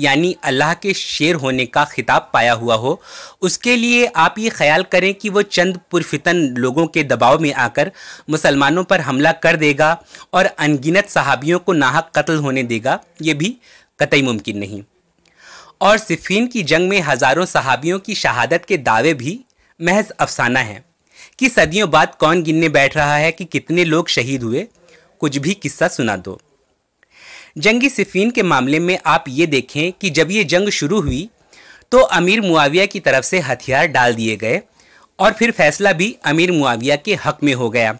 یعنی اللہ کے شیر ہونے کا خطاب پایا ہوا ہو، اس کے لیے آپ یہ خیال کریں کہ وہ چند پرفتن لوگوں کے دباؤ میں آ کر مسلمانوں پر حملہ کر دے گا اور انگنت صحابیوں کو ناحق قتل ہونے دے گا، یہ بھی قطعی ممکن نہیں۔ اور صفین کی جنگ میں ہزاروں صحابیوں کی شہادت کے دعوے بھی محض افسانہ ہیں کہ صدیوں بعد کون گننے بیٹھ رہا ہے کہ کتنے لوگ شہید ہوئے، کچھ بھی قصہ سنا دو۔ جنگی صفین کے معاملے میں آپ یہ دیکھیں کہ جب یہ جنگ شروع ہوئی تو امیر معاویہ کی طرف سے ہتھیار ڈال دیے گئے اور پھر فیصلہ بھی امیر معاویہ کے حق میں ہو گیا،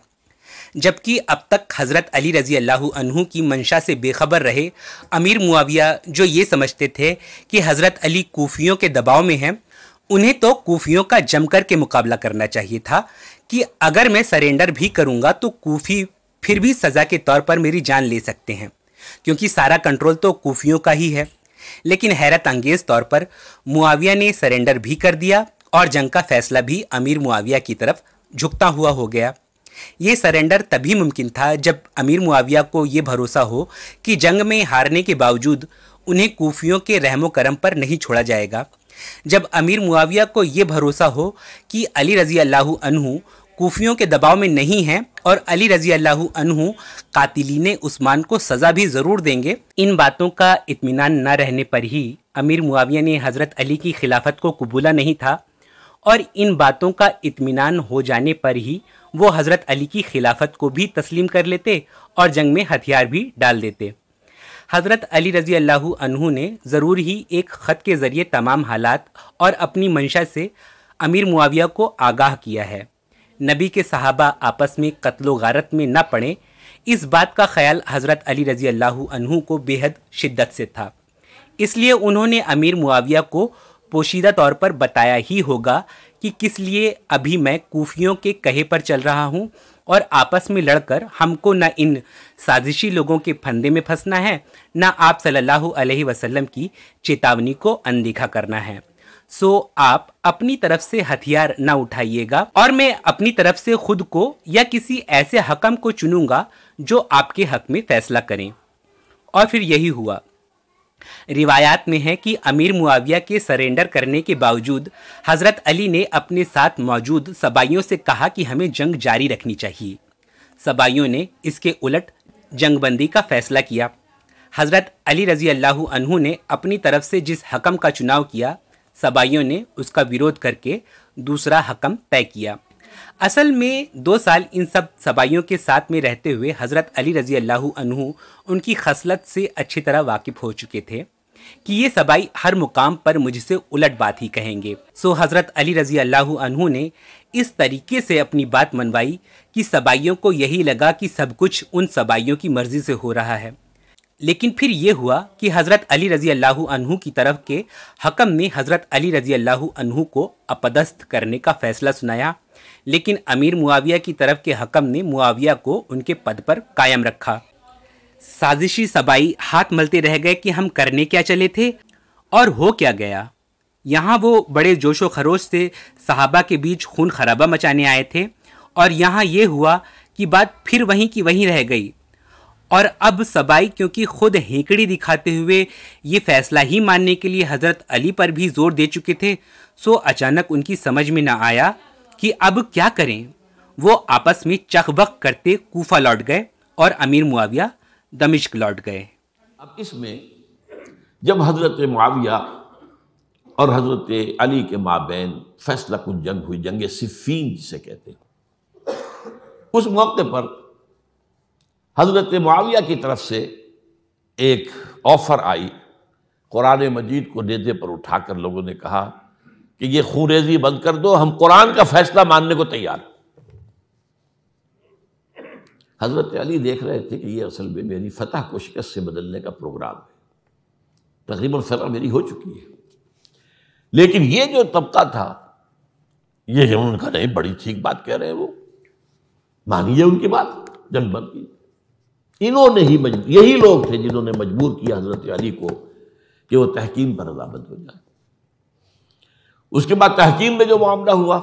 جبکہ اب تک حضرت علی رضی اللہ عنہ کی منشا سے بے خبر رہے امیر معاویہ، جو یہ سمجھتے تھے کہ حضرت علی کوفیوں کے دباؤ میں ہیں، انہیں تو کوفیوں کا جم کر کے مقابلہ کرنا چاہیے تھا کہ اگر میں سرنڈر بھی کروں گا تو کوفی پھر بھی سزا کے طور پر میری جان لے سکتے ہیں، کیونکہ سارا کنٹرول تو کوفیوں کا ہی ہے۔ لیکن حیرت انگیز طور پر معاویہ نے سرنڈر بھی کر دیا اور جنگ کا فیصلہ بھی امیر معاویہ کی طرف جھکتا ہوا ہو گیا۔ یہ سرنڈر تبھی ممکن تھا جب امیر معاویہ کو یہ بھروسہ ہو کہ جنگ میں ہارنے کے باوجود انہیں کوفیوں کے رحم و کرم پر نہیں چھوڑا جائے گا، جب امیر معاویہ کو یہ بھروسہ ہو کہ علی رضی اللہ عنہ کوفیوں کے دباؤ میں نہیں ہیں اور علی رضی اللہ عنہ قاتلین عثمان کو سزا بھی ضرور دیں گے۔ ان باتوں کا اطمینان نہ رہنے پر ہی امیر معاویہ نے حضرت علی کی خلافت کو قبولہ نہیں تھا، اور ان باتوں کا اطمینان ہو جانے پر ہی وہ حضرت علی کی خلافت کو بھی تسلیم کر لیتے اور جنگ میں ہتھیار بھی ڈال دیتے۔ حضرت علی رضی اللہ عنہ نے ضرور ہی ایک خط کے ذریعے تمام حالات اور اپنی منشا سے امیر معاویہ کو آگاہ کیا ہے۔ نبی کے صحابہ آپس میں قتل و غارت میں نہ پڑیں، اس بات کا خیال حضرت علی رضی اللہ عنہ کو بے حد شدت سے تھا، اس لیے انہوں نے امیر معاویہ کو پوشیدہ طور پر بتایا ہی ہوگا کہ کس لیے ابھی میں کوفیوں کے کہے پر چل رہا ہوں اور آپس میں لڑ کر ہم کو نہ ان سازشی لوگوں کے پھندے میں پھنسنا ہے، نہ آپ صلی اللہ علیہ وسلم کی چیتاونی کو اندیکھا کرنا ہے۔ سو آپ اپنی طرف سے ہتھیار نہ اٹھائیے گا اور میں اپنی طرف سے خود کو یا کسی ایسے حکم کو چنوں گا جو آپ کے حق میں فیصلہ کریں۔ اور پھر یہی ہوا۔ روایات میں ہے کہ امیر معاویہ کے سرنڈر کرنے کے باوجود حضرت علی نے اپنے ساتھ موجود سبائیوں سے کہا کہ ہمیں جنگ جاری رکھنی چاہیے۔ سبائیوں نے اس کے الٹ جنگ بندی کا فیصلہ کیا۔ حضرت علی رضی اللہ عنہ نے اپنی طرف سے جس حکم کا چناؤ کیا، سبائیوں نے اس کا ویرودھ کر کے دوسرا حکم طے کیا۔ اصل میں 2 سال ان سب سبائیوں کے ساتھ میں رہتے ہوئے حضرت علی رضی اللہ عنہ ان کی خصلت سے اچھی طرح واقف ہو چکے تھے کہ یہ سبائی ہر مقام پر مجھ سے الٹ بات ہی کہیں گے۔ سو حضرت علی رضی اللہ عنہ نے اس طریقے سے اپنی بات منوائی کہ سبائیوں کو یہی لگا کہ سب کچھ ان سبائیوں کی مرضی سے ہو رہا ہے۔ لیکن پھر یہ ہوا کہ حضرت علی رضی اللہ عنہ کی طرف کے حکم نے حضرت علی رضی اللہ عنہ کو اپدستھ کرنے کا فیصلہ سنایا، لیکن امیر معاویہ کی طرف کے حکم نے معاویہ کو ان کے پد پر قائم رکھا۔ سازشی سبائی ہاتھ ملتے رہ گئے کہ ہم کرنے کیا چلے تھے اور ہو کیا گیا۔ یہاں وہ بڑے جوش و خروش سے صحابہ کے بیچ خون خرابہ مچانے آئے تھے، اور یہاں یہ ہوا کہ بات پھر وہیں کی وہیں رہ گئی، اور اب سبائی کیونکہ خود ہینکڑی دکھاتے ہوئے یہ فیصلہ ہی ماننے کے لیے حضرت علی پر بھی زور دے چکے تھے، سو اچانک ان کی سمجھ میں نہ آیا کہ اب کیا کریں۔ وہ آپس میں چخ بخ کرتے کوفہ لوٹ گئے اور امیر معاویہ دمشق لوٹ گئے۔ اب اس میں جب حضرت معاویہ اور حضرت علی کے مابین فیصلہ کن جنگ ہوئی، جنگ صفین جسے کہتے ہیں، اس موقع پر حضرت معاویہ کی طرف سے ایک آفر آئی، قرآن مجید کو نیزے پر اٹھا کر لوگوں نے کہا کہ یہ خونریزی بند کر دو، ہم قرآن کا فیصلہ ماننے کو تیار ہیں۔ حضرت علی دیکھ رہے تھے کہ یہ اصل میں میری فتح کو شکست سے بدلنے کا پروگرام ہے، تقریباً فتح میری ہو چکی ہے، لیکن یہ جو طبقہ تھا یہ انہوں نے کہا نہیں، بڑی ٹھیک بات کہہ رہے ہیں، وہ مانیے ان کی بات، جنگ بند کی۔ انہوں نے ہی یہی لوگ تھے جنہوں نے مجبور کیا حضرت علی کو کہ وہ تحکیم پر رضامند ہو جائے۔ اس کے بعد تحکیم میں جو معاملہ ہوا،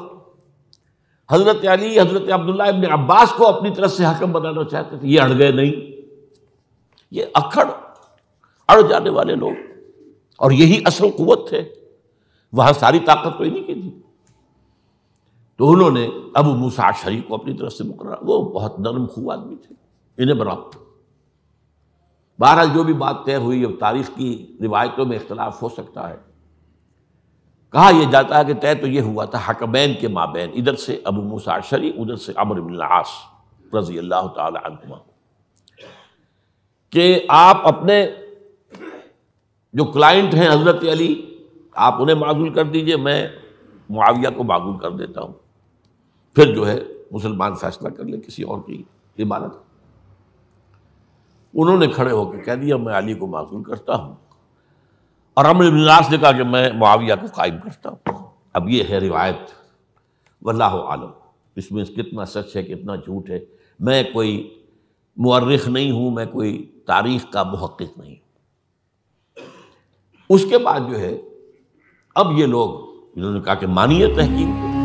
حضرت علی حضرت عبداللہ ابن عباس کو اپنی طرف سے حکم بنانا چاہتے تھے، یہ اڑ گئے نہیں۔ یہ اکھڑ اڑ جانے والے لوگ اور یہی اصل قوت تھے، وہاں ساری طاقت تو انہیں کی تھی۔ تو انہوں نے ابو موسیٰ اشعری کو اپنی طرف سے مقررہ، وہ بہت نرم خو آدمی تھے، انہیں بناؤ۔ بہرحال جو بھی بات طے ہوئی، اب تاریخ کی روایتوں میں اختلاف ہو سکتا ہے، کہا یہ جاتا ہے کہ طے تو یہ ہوا تھا حکمین کے مابین، ادھر سے ابو موسیٰ اشعری، ادھر سے عمرو بن العاص رضی اللہ تعالی عنہما، کہ آپ اپنے جو کلائنٹ ہیں حضرت علی، آپ انہیں معزول کر دیجئے، میں معاویہ کو معزول کر دیتا ہوں، پھر جو ہے مسلمان فیصلہ کر لیں کسی اور کی عبادت۔ انہوں نے کھڑے ہو کے کہہ دیا میں علی کو معزول کرتا ہوں، اور عمرو بن العاص نے کہا کہ میں معاویہ کو قائم کرتا ہوں۔ اب یہ ہے روایت، واللہ عالم اس میں کتنا سچ ہے کتنا جھوٹ ہے، میں کوئی مورخ نہیں ہوں، میں کوئی تاریخ کا محقق نہیں ہوں۔ اس کے بعد جو ہے اب یہ لوگ انہوں نے کہا کہ مانیے تحقیق کو،